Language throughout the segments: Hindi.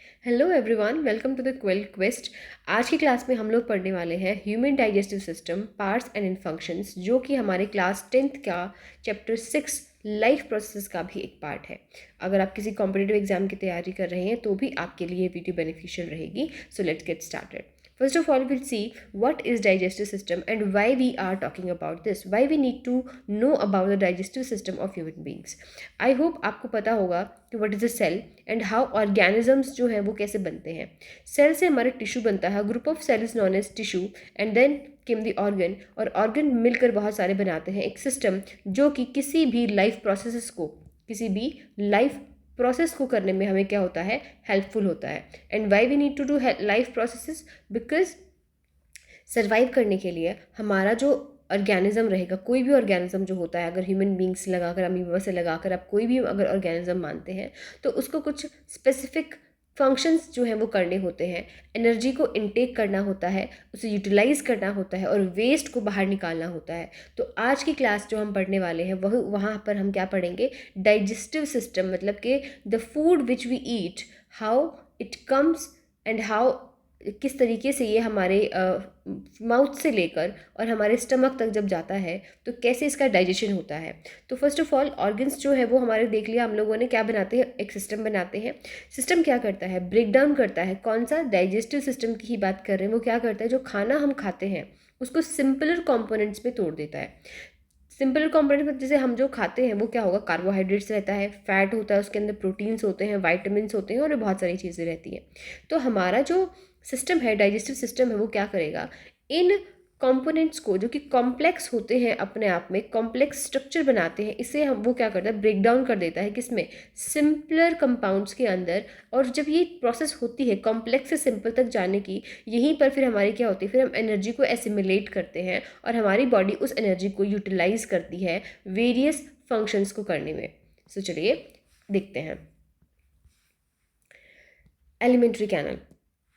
Hello everyone, welcome to the Quill Quest. आज की क्लास में हम लोग पढ़ने वाले हैं human digestive system parts and in functions, जो कि हमारे क्लास 10th का चैप्टर 6 लाइफ प्रोसेस का भी एक पार्ट है। अगर आप किसी कॉम्पिटिटिव एग्जाम की तैयारी कर रहे हैं तो भी आपके लिए ये वीडियो बेनिफिशियल रहेगी। So let's get started. First of all, we'll see what is digestive system and why we are talking about this. Why we need to know about the digestive system of human beings. I hope आपको पता होगा कि what is a cell and how organisms जो हैं वो कैसे बनते हैं। सेल से हमारे टिश्यू बनता है। Group of cell is known as tissue and then came the organ, और ऑर्गन मिलकर बहुत सारे बनाते हैं एक सिस्टम, जो कि किसी भी लाइफ प्रोसेस को करने में हमें क्या होता है, हेल्पफुल होता है। And why we need to do life processes, because survive करने के लिए हमारा जो ऑर्गेनिज्म रहेगा, कोई भी ऑर्गेनिज्म जो होता है, अगर ह्यूमन बींग्स से लगाकर अमीबा से लगाकर आप कोई भी अगर ऑर्गेनिज्म मानते हैं, तो उसको कुछ स्पेसिफिक फंक्शंस जो हैं वो करने होते हैं। एनर्जी को इनटेक करना होता है, उसे यूटिलाइज करना होता है और वेस्ट को बाहर निकालना होता है। तो आज की क्लास जो हम पढ़ने वाले हैं वह वहाँ पर हम क्या पढ़ेंगे, डाइजेस्टिव सिस्टम, मतलब कि the food which we eat, how it comes and how, किस तरीके से ये हमारे माउथ से लेकर और हमारे स्टमक तक जब जाता है तो कैसे इसका डाइजेशन होता है। तो फर्स्ट ऑफ ऑल ऑर्गन्स जो है वो हमारे देख लिया हम लोगों ने, क्या बनाते हैं, एक सिस्टम बनाते हैं। सिस्टम क्या करता है, ब्रेक डाउन करता है। कौन सा, डाइजेस्टिव सिस्टम की ही बात कर रहे हैं। वो क्या करता है, जो खाना हम खाते हैं उसको सिंपलर कॉम्पोनेंट्स में तोड़ देता है। सिंपल कंपोनेंट में जैसे हम जो खाते हैं वो क्या होगा, कार्बोहाइड्रेट्स रहता है, फैट होता है, उसके अंदर प्रोटीन्स होते हैं, वाइटामिन होते हैं और भी बहुत सारी चीज़ें रहती हैं। तो हमारा जो सिस्टम है, डाइजेस्टिव सिस्टम है, वो क्या करेगा, इन कंपोनेंट्स को जो कि कॉम्प्लेक्स होते हैं, अपने आप में कॉम्प्लेक्स स्ट्रक्चर बनाते हैं, इसे हम वो क्या करता है, ब्रेक डाउन कर देता है। किसमें, सिंपलर कंपाउंड्स के अंदर। और जब ये प्रोसेस होती है कॉम्प्लेक्स से सिंपल तक जाने की, यहीं पर फिर हमारी क्या होती है, फिर हम एनर्जी को एसिमिलेट करते हैं और हमारी बॉडी उस एनर्जी को यूटिलाइज करती है वेरियस फंक्शंस को करने में। सो चलिए देखते हैं। एलिमेंट्री कैनल,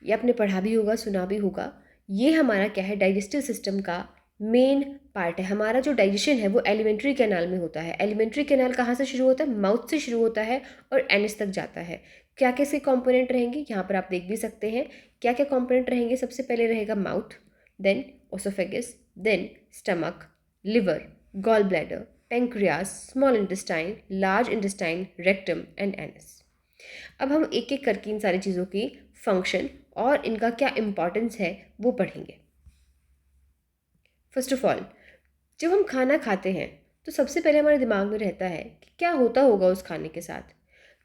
ये आपने पढ़ा भी होगा, सुना भी होगा। ये हमारा क्या है, डाइजेस्टिव सिस्टम का मेन पार्ट है। हमारा जो डाइजेशन है वो एलिमेंट्री कैनाल में होता है। एलिमेंट्री कैनाल कहाँ से शुरू होता है, माउथ से शुरू होता है और एनस तक जाता है। क्या कैसे कंपोनेंट रहेंगे, यहाँ पर आप देख भी सकते हैं क्या क्या कंपोनेंट रहेंगे। सबसे पहले रहेगा mouth, then oesophagus, then stomach, liver, gall bladder, pancreas, small intestine, large intestine, rectum and anus. अब हम एक एक करके इन सारी चीज़ों की फंक्शन और इनका क्या इम्पॉर्टेंस है वो पढ़ेंगे। फर्स्ट ऑफ ऑल, जब हम खाना खाते हैं तो सबसे पहले हमारे दिमाग में रहता है कि क्या होता होगा उस खाने के साथ।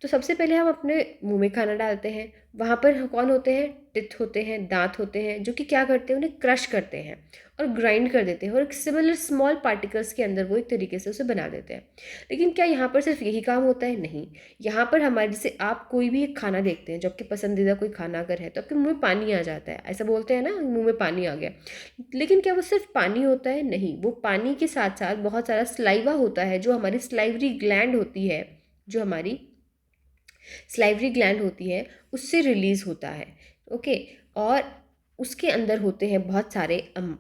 तो सबसे पहले हम अपने मुंह में खाना डालते हैं। वहाँ पर कौन होते हैं, टिथ होते हैं, दांत होते हैं, जो कि क्या करते हैं, उन्हें क्रश करते हैं और ग्राइंड कर देते हैं और एक सिमिलर स्मॉल पार्टिकल्स के अंदर वो एक तरीके से उसे बना देते हैं। लेकिन क्या यहाँ पर सिर्फ यही काम होता है, नहीं। यहाँ पर हमारे, जैसे आप कोई भी एक खाना देखते हैं, जो आपके पसंदीदा कोई खाना अगर है तो आपके मुँह में पानी आ जाता है, ऐसा बोलते हैं ना, मुँह में पानी आ गया। लेकिन क्या वो सिर्फ पानी होता है, नहीं। वो पानी के साथ साथ बहुत सारा स्लाइवा होता है, जो हमारी स्लाइवरी ग्लैंड होती है, जो हमारी स्लाइवरी ग्लैंड होती है उससे रिलीज होता है। ओके, और उसके अंदर होते हैं बहुत सारे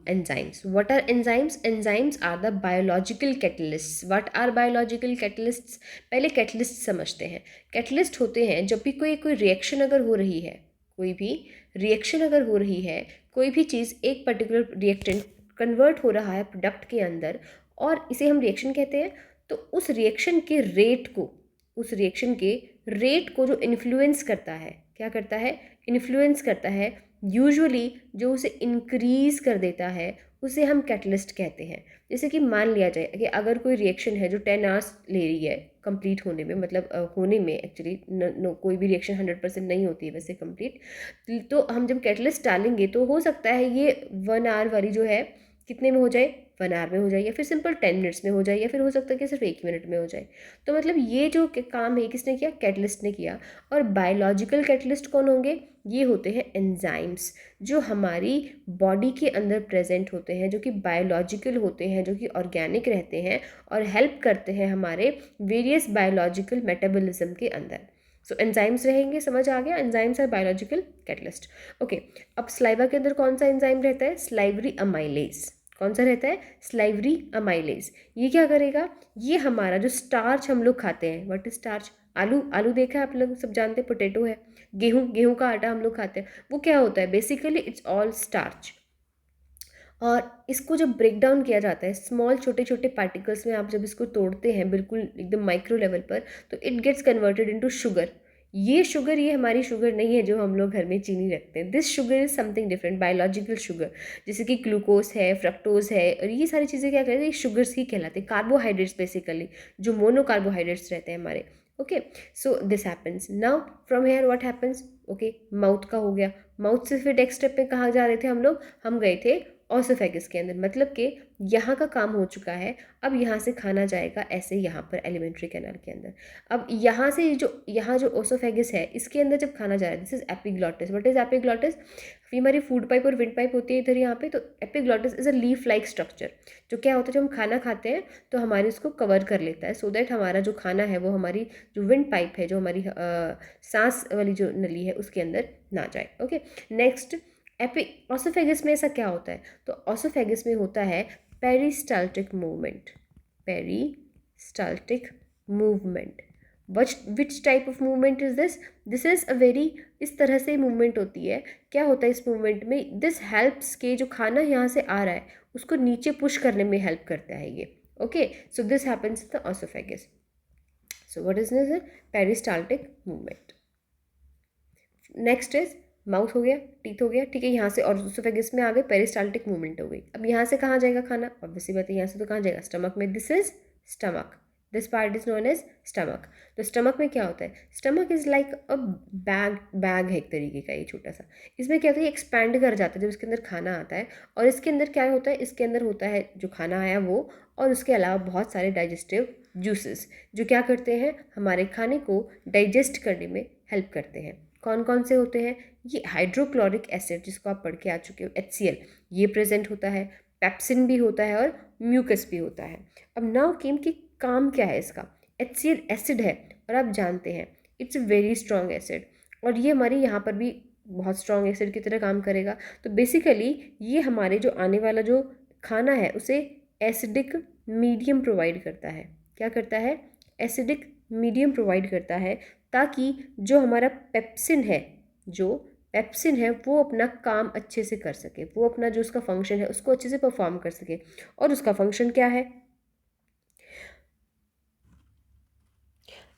enzymes. What are enzymes, enzymes are the biological catalysts. What are biological catalysts, पहले कैटलिस्ट समझते हैं। कैटलिस्ट होते हैं जब भी कोई कोई रिएक्शन अगर हो रही है, कोई भी रिएक्शन अगर हो रही है, कोई भी चीज़, एक पर्टिकुलर रिएक्टेंट कन्वर्ट हो रहा है प्रोडक्ट के अंदर और इसे हम रिएक्शन कहते हैं। तो उस रिएक्शन के रेट को, उस रिएक्शन के रेट को जो इन्फ्लुएंस करता है, क्या करता है, इन्फ्लुएंस करता है, यूजुअली जो उसे इंक्रीज कर देता है उसे हम कैटलिस्ट कहते हैं। जैसे कि मान लिया जाए कि अगर कोई रिएक्शन है जो 10 आवर्स ले रही है कंप्लीट होने में, मतलब होने में, एक्चुअली कोई भी रिएक्शन 100% नहीं होती है वैसे कंप्लीट। तो हम जब कैटलिस्ट डालेंगे तो हो सकता है ये 1 आवर वाली जो है कितने में हो जाए, 1 आवर में हो जाए, या फिर सिंपल 10 मिनट्स में हो जाए, या फिर हो सकता है कि सिर्फ 1 मिनट में हो जाए। तो मतलब ये जो काम है किसने किया, कैटलिस्ट ने किया। और बायोलॉजिकल कैटलिस्ट कौन होंगे, ये होते हैं एंजाइम्स, जो हमारी बॉडी के अंदर प्रेजेंट होते हैं, जो कि बायोलॉजिकल होते हैं, जो कि ऑर्गेनिक रहते हैं और हेल्प करते हैं हमारे वेरियस बायोलॉजिकल मेटाबॉलिज्म के अंदर। सो एंजाइम्स रहेंगे, समझ आ गया, enzymes are biological catalyst. Okay, अब स्लाइवा के अंदर कौन सा एंजाइम रहता है, स्लाइवरी अमाइलेज। कौन सा रहता है, स्लाइवरी अमाइलेज। ये क्या करेगा, ये हमारा जो स्टार्च हम लोग खाते हैं, व्हाट इज स्टार्च, आलू, आलू देखा है आप लोग सब जानते हैं, पोटैटो है। गेहूँ, गेहूँ का आटा हम लोग खाते हैं, वो क्या होता है बेसिकली, इट्स ऑल स्टार्च। और इसको जब ब्रेक डाउन किया जाता है स्मॉल छोटे छोटे पार्टिकल्स में, आप जब इसको तोड़ते हैं बिल्कुल एकदम माइक्रो लेवल पर, तो it gets converted into sugar. ये शुगर, ये हमारी शुगर नहीं है जो हम लोग घर में चीनी रखते हैं। This sugar is something different, biological sugar, जैसे कि ग्लूकोज है, फ्रक्टोज है, और ये सारी चीज़ें क्या कहते हैं, शुगर्स ही कहलाते हैं, कार्बोहाइड्रेट्स बेसिकली, जो मोनो कार्बोहाइड्रेट्स रहते हैं हमारे। Okay, so this happens now from here what happens. Okay, mouth का हो गया, माउथ से फिर नेक्स्ट स्टेप पे कहाँ जा रहे थे हम लोग, हम गए थे ऑसोफेगस के अंदर, मतलब कि यहाँ का काम हो चुका है। अब यहाँ से खाना जाएगा ऐसे यहाँ पर एलिमेंट्री कैनाल के अंदर। अब यहाँ से जो यहाँ जो ओसोफेगस है इसके अंदर जब खाना जा रहा है, this is epiglottis. What is epiglottis? ये हमारी फूड पाइप और विंड पाइप होती है इधर यहाँ पे। तो epiglottis is a leaf like structure, जो क्या होता है जब हम खाना खाते हैं तो हमारे उसको कवर कर लेता है, सो दैट हमारा जो खाना है वो हमारी जो विंड पाइप है, जो हमारी सांस वाली जो नली है उसके अंदर ना जाए। ओके, नेक्स्ट ऑसोफेगस में ऐसा क्या होता है, तो ऑसोफेगस में होता है peristaltic movement. Peristaltic movement, which type of movement is this? This is a very, इस तरह से मूवमेंट होती है। क्या होता है इस मूवमेंट में, दिस हेल्प्स के जो खाना यहाँ से आ रहा है उसको नीचे पुश करने में हेल्प करता है ये। Okay, so this happens in the oesophagus. So what is this? Peristaltic movement. Next is mouth हो गया, टीथ हो गया, ठीक है, यहाँ से और ओसोफेगस में आ गए, पेरिस्टाल्टिक मूवमेंट हो गई। अब यहाँ से कहाँ जाएगा खाना, ऑब्वियसली बात है यहाँ से तो कहाँ जाएगा, स्टमक में। This is stomach, this part is known as stomach. तो स्टमक में क्या होता है, stomach is like a bag, bag है एक तरीके का ये छोटा सा। इसमें क्या होता है, एक्सपैंड कर जाता है जब इसके अंदर खाना आता है। और इसके अंदर क्या होता है, इसके अंदर होता है जो खाना आया वो, और उसके अलावा बहुत सारे डाइजेस्टिव जूसेस जो क्या करते हैं, हमारे खाने को डाइजेस्ट करने में हेल्प करते हैं। कौन कौन से होते हैं, ये हाइड्रोक्लोरिक एसिड जिसको आप पढ़ के आ चुके हो, HCl, ये प्रेजेंट होता है, पेप्सिन भी होता है और म्यूकस भी होता है। अब नाउ केम कि काम क्या है इसका। HCl एसिड है और आप जानते हैं it's a very strong acid, और ये हमारी यहाँ पर भी बहुत स्ट्रॉन्ग एसिड की तरह काम करेगा। तो बेसिकली ये हमारे जो आने वाला जो खाना है उसे एसिडिक मीडियम प्रोवाइड करता है। क्या करता है, एसिडिक मीडियम प्रोवाइड करता है, ताकि जो हमारा पेप्सिन है, जो पेप्सिन है वो अपना काम अच्छे से कर सके, वो अपना जो उसका फंक्शन है उसको अच्छे से परफॉर्म कर सके। और उसका फंक्शन क्या है,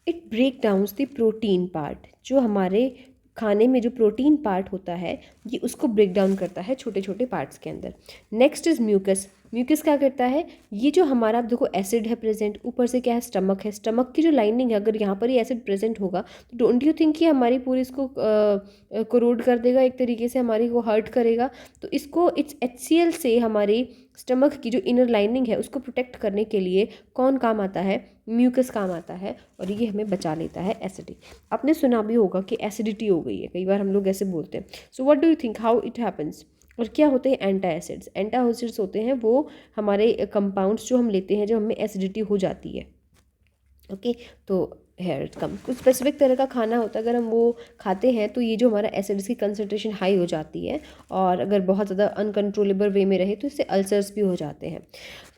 it break down the protein part. जो हमारे खाने में जो प्रोटीन पार्ट होता है ये उसको ब्रेक डाउन करता है छोटे छोटे पार्ट्स के अंदर। Next is mucus. म्यूकस क्या करता है, ये जो हमारा, आप देखो एसिड है प्रेजेंट, ऊपर से क्या है, स्टमक है, स्टमक की जो लाइनिंग है अगर यहाँ पर ही एसिड प्रेजेंट होगा तो डोंट यू थिंक कि हमारी पूरी इसको कोरोड कर देगा, एक तरीके से हमारी को हर्ट करेगा। तो इसको इट्स HCl से हमारी स्टमक की जो इनर लाइनिंग है उसको प्रोटेक्ट करने के लिए कौन काम आता है, म्यूकस काम आता है, और ये हमें बचा लेता है एसिडिटी। आपने सुना भी होगा कि एसिडिटी हो गई है, कई बार हम लोग ऐसे बोलते हैं। So what do you think how it happens. और क्या होते हैं एंटा एसिड्स। एंटा एसिड्स होते हैं वो हमारे कंपाउंड्स जो हम लेते हैं जब हमें एसिडिटी हो जाती है। ओके, तो हेयर इट कम, कुछ स्पेसिफिक तरह का खाना होता है, अगर हम वो खाते हैं तो ये जो हमारा एसिड्स की कंसनट्रेशन हाई हो जाती है, और अगर बहुत ज़्यादा अनकंट्रोलेबल वे में रहे तो इससे अल्सर्स भी हो जाते हैं।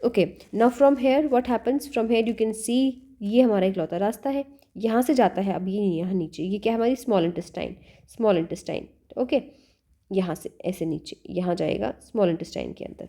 Okay, now from here what happens, from here you can see, ये हमारा इकलौता रास्ता है, यहाँ से जाता है। अब ये यहाँ नीचे, ये क्या है, हमारी small intestine, small intestine. Okay, यहाँ से ऐसे नीचे यहाँ जाएगा स्मॉल इंटेस्टाइन के अंदर।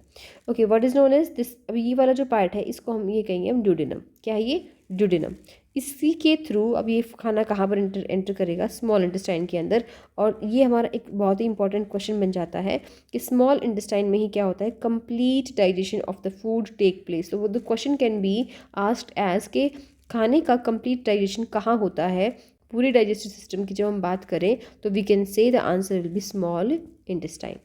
Okay, what is known as this, अब ये वाला जो पार्ट है इसको हम ये कहेंगे हम ड्यूडेनम। क्या है ये, ड्यूडेनम। इसी के थ्रू अब ये खाना कहाँ पर एंटर करेगा, स्मॉल इंटेस्टाइन के अंदर। और ये हमारा एक बहुत ही इंपॉर्टेंट क्वेश्चन बन जाता है कि स्मॉल इंटेस्टाइन में ही क्या होता है, complete digestion of the food take place. तो वो the question can be asked as के खाने का कंप्लीट डाइजेशन कहाँ होता है, पूरे डाइजेस्टिव सिस्टम की जब हम बात करें तो we can say the answer will be small intestine.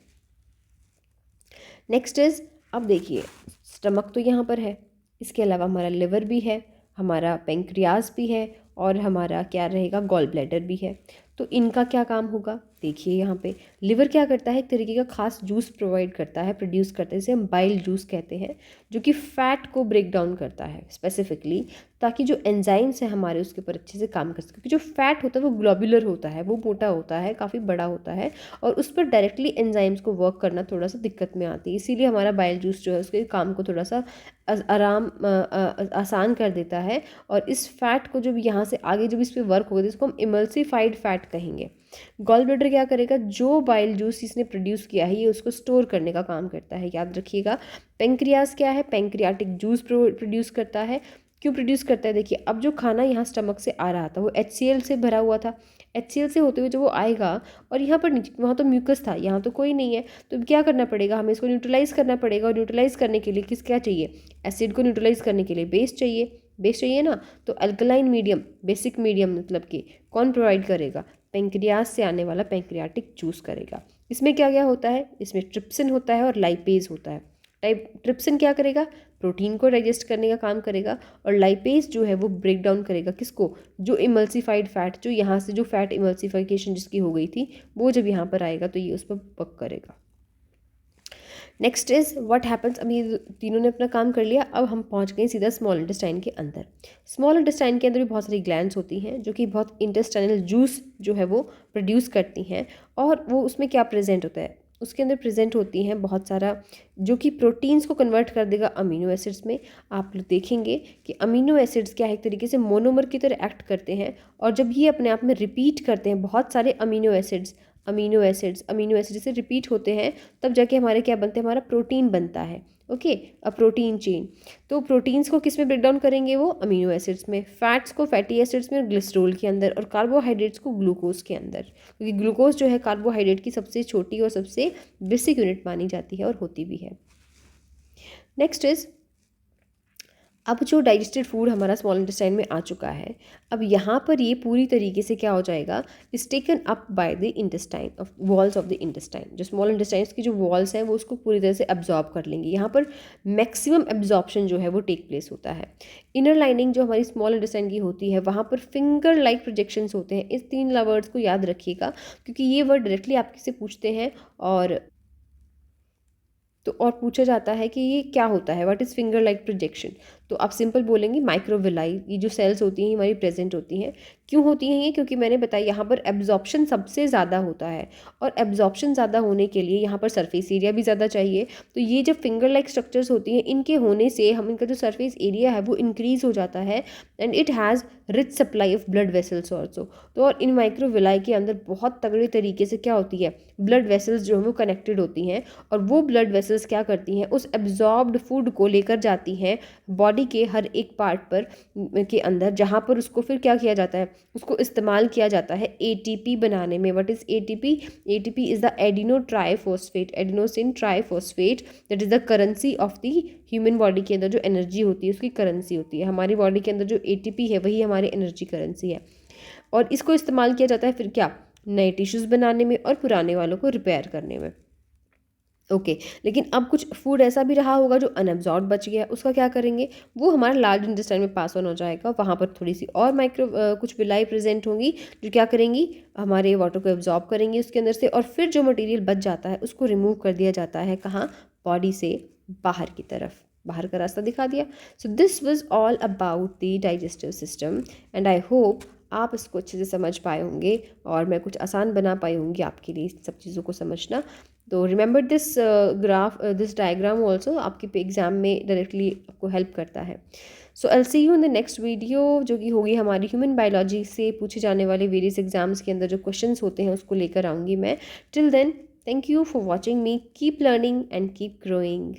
Next is, अब देखिए स्टमक तो यहाँ पर है, इसके अलावा हमारा लिवर भी है, हमारा पेंक्रियाज भी है, और हमारा क्या रहेगा, गॉल ब्लैडर भी है। तो इनका क्या काम होगा, देखिए यहाँ पे लिवर क्या करता है, एक तरीके का खास जूस प्रोवाइड करता है, प्रोड्यूस करता है, जिसे हम बाइल जूस कहते हैं, जो कि फैट को ब्रेक डाउन करता है स्पेसिफिकली, ताकि जो एंजाइम्स हैं हमारे उसके ऊपर अच्छे से काम कर सके। क्योंकि जो फैट होता है वो ग्लोबुलर होता है, वो मोटा होता है, काफ़ी बड़ा होता है, और उस पर डायरेक्टली एंजाइम्स को वर्क करना थोड़ा सा दिक्कत में आती है। इसीलिए हमारा बाइल जूस जो है उसके काम को थोड़ा सा आसान कर देता है। और इस फैट को जब यहाँ से आगे जब इस पर वर्क होगा, इसको हम इमल्सिफाइड फैट कहेंगे। गॉल ब्लैडर क्या करेगा, जो बाइल जूस इसने प्रोड्यूस किया है ये उसको स्टोर करने का काम करता है, याद रखिएगा। पेंक्रियाज क्या है, पेंक्रियाटिक जूस प्रोड्यूस करता है। क्यों प्रोड्यूस करता है, देखिए अब जो खाना यहाँ स्टमक से आ रहा था वो HCl से भरा हुआ था, HCl से होते हुए जो वो आएगा, और यहाँ पर वहाँ तो म्यूकस था, यहाँ तो कोई नहीं है, तो अब क्या करना पड़ेगा, हमें इसको न्यूट्रलाइज़ करना पड़ेगा। और न्यूट्रलाइज़ करने के लिए क्या चाहिए, एसिड को न्यूट्रलाइज़ करने के लिए बेस चाहिए, बेस चाहिए ना। तो अल्कलाइन मीडियम, बेसिक मीडियम मतलब कि कौन प्रोवाइड करेगा, पेंक्रियाज से आने वाला पेंक्रियाटिक जूस करेगा। इसमें क्या क्या होता है, इसमें ट्रिप्सिन होता है और लाइपेज होता है। ट्रिप्सिन क्या करेगा, प्रोटीन को डाइजेस्ट करने का काम करेगा, और लाइपेज जो है वो ब्रेक डाउन करेगा किसको, जो इमल्सिफाइड फैट, जो यहाँ से जो फैट इमल्सिफिकेशन जिसकी हो गई थी वो जब यहाँ पर आएगा तो ये उस पर वर्क करेगा। नेक्स्ट इज व्हाट हैपन्स, अब ये तीनों ने अपना काम कर लिया, अब हम पहुंच गए सीधा स्मॉल इंटेस्टाइन के अंदर। स्मॉल इंटेस्टाइन के अंदर भी बहुत सारी ग्लैंड्स होती हैं जो कि बहुत इंटेस्टाइनल जूस जो है वो प्रोड्यूस करती हैं। और वो उसमें क्या प्रेजेंट होता है, उसके अंदर प्रेजेंट होती हैं बहुत सारा, जो कि प्रोटीन्स को कन्वर्ट कर देगा अमीनो एसिड्स में। आप लोग देखेंगे कि अमीनो एसिड्स क्या है, एक तरीके से मोनोमर की तरह एक्ट करते हैं, और जब ये अपने आप में रिपीट करते हैं बहुत सारे अमीनो एसिड से रिपीट होते हैं, तब जाके हमारे क्या बनते हैं, हमारा प्रोटीन बनता है। Okay, a protein chain. तो प्रोटीन्स को किस में ब्रेक डाउन करेंगे, वो अमीनो एसिड्स में, फैट्स को फैटी एसिड्स में और ग्लिसरॉल के अंदर, और कार्बोहाइड्रेट्स को ग्लूकोज के अंदर, क्योंकि ग्लूकोज जो है कार्बोहाइड्रेट की सबसे छोटी और सबसे बेसिक यूनिट मानी जाती है और होती भी है। नेक्स्ट इज, अब जो डाइजेस्टेड फूड हमारा स्मॉल इंटेस्टाइन में आ चुका है, अब यहाँ पर ये पूरी तरीके से क्या हो जाएगा, is taken up by the intestine of walls of the intestine. जो स्मॉल इंटेस्टाइन्स की जो वॉल्स हैं वो उसको पूरी तरह से एब्जॉर्ब कर लेंगी। यहाँ पर मैक्सिमम एब्जॉर्प्शन जो है वो टेक प्लेस होता है। इनर लाइनिंग जो हमारी स्मॉल इंटेस्टाइन की होती है वहाँ पर फिंगर लाइक प्रोजेक्शंस होते हैं। इस 3 वर्ड्स को याद रखिएगा, क्योंकि ये वर्ड डायरेक्टली आपसे से पूछते हैं, और पूछा जाता है कि ये क्या होता है, what is finger like projection. तो आप सिंपल बोलेंगे माइक्रोविलाई, ये जो सेल्स होती हैं हमारी प्रेजेंट होती हैं। क्यों होती हैं ये, क्योंकि मैंने बताया यहाँ पर एब्जॉर्प्शन सबसे ज़्यादा होता है, और एब्जॉर्प्शन ज़्यादा होने के लिए यहाँ पर सरफेस एरिया भी ज़्यादा चाहिए। तो ये जब फिंगर लाइक स्ट्रक्चर्स होती हैं, इनके होने से हम इनका जो सरफेस एरिया है वो इंक्रीज़ हो जाता है, and it has rich supply of blood vessels also. तो और इन माइक्रोविलाई के अंदर बहुत तगड़े तरीके से क्या होती है, ब्लड वेसल्स जो हैं वो कनेक्टेड होती हैं, और वो ब्लड वेसल्स क्या करती हैं, उस एब्जॉर्ब्ड फूड को लेकर जाती हैं बॉडी के हर एक पार्ट पर के अंदर, जहाँ पर उसको फिर क्या किया जाता है, उसको इस्तेमाल किया जाता है ATP बनाने में। What is ATP? ATP is the adenosine triphosphate, that is the currency of the human body. के अंदर जो एनर्जी होती है उसकी करेंसी होती है, हमारी बॉडी के अंदर जो ATP है वही हमारी एनर्जी करेंसी है। और इसको इस्तेमाल किया जाता है फिर क्या, नए टिश्यूज़ बनाने में और पुराने वालों को रिपेयर करने में। ओके, लेकिन अब कुछ फूड ऐसा भी रहा होगा जो अनएब्जॉर्ब बच गया, उसका क्या करेंगे, वो हमारा लार्ज इंटेस्टाइन में पास ऑन हो जाएगा। वहाँ पर थोड़ी सी और कुछ विलाई प्रेजेंट होंगी जो क्या करेंगी, हमारे वाटर को एब्जॉर्ब करेंगी उसके अंदर से, और फिर जो मटेरियल बच जाता है उसको रिमूव कर दिया जाता है, कहाँ, बॉडी से बाहर की तरफ, बाहर का रास्ता दिखा दिया। So this was all about the digestive system, and I hope आप इसको अच्छे से समझ पाए होंगे, और मैं कुछ आसान बना पाई होंगी आपके लिए सब चीज़ों को समझना। तो remember this this diagram also आपके एग्ज़ाम में डायरेक्टली आपको हेल्प करता है। So I will see you in the next video, जो कि होगी हमारी ह्यूमन बायोलॉजी से पूछे जाने वाले वेरियस एग्जाम्स के अंदर जो क्वेश्चंस होते हैं उसको लेकर आऊँगी मैं। Till then, thank you for watching me, keep learning and keep growing.